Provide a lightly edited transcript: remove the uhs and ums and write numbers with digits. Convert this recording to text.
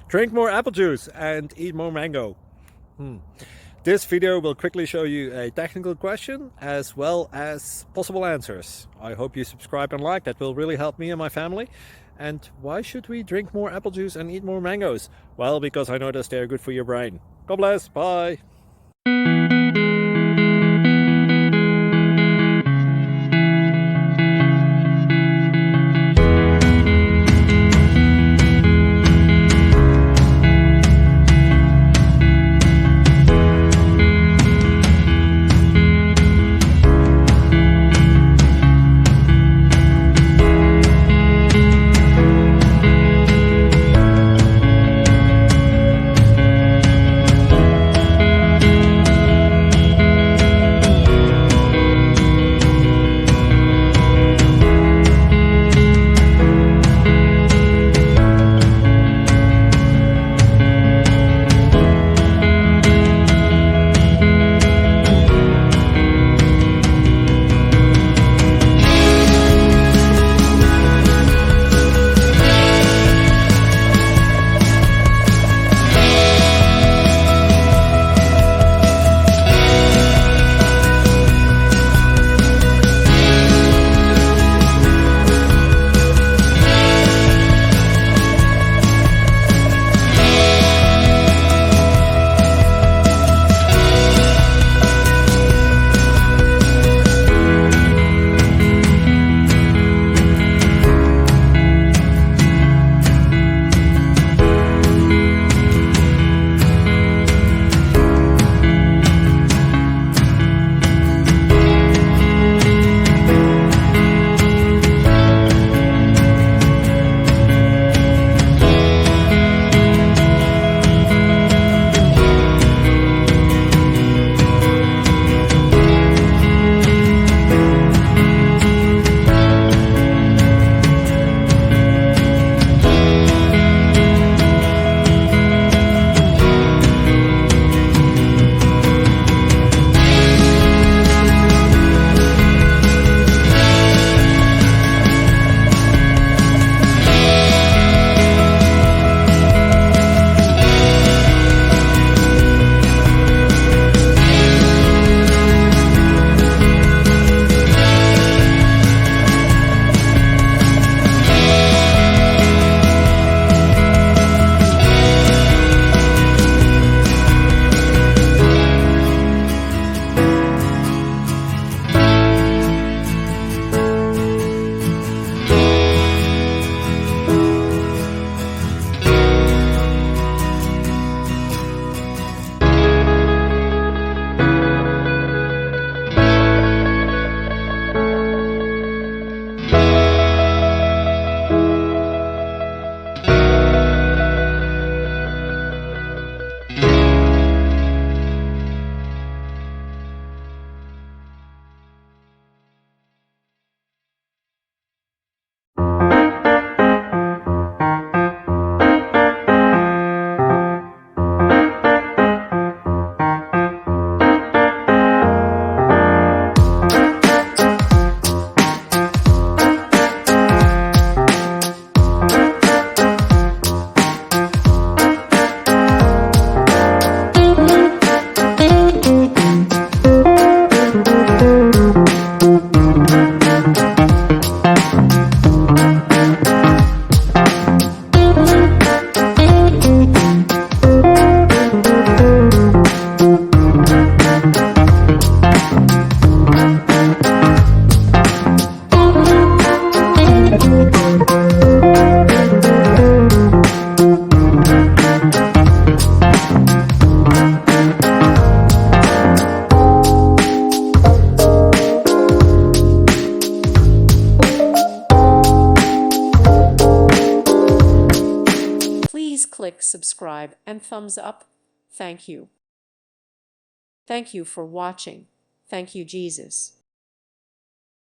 Drink more apple juice and eat more mango. This video will quickly show you a technical question as well as possible answers. I hope you subscribe and like, that will really help me and my family. And why should we drink more apple juice and eat more mangoes? Well, because I noticed they're good for your brain. God bless, bye! click subscribe and thumbs up. Thank you. Thank you for watching. Thank you, Jesus.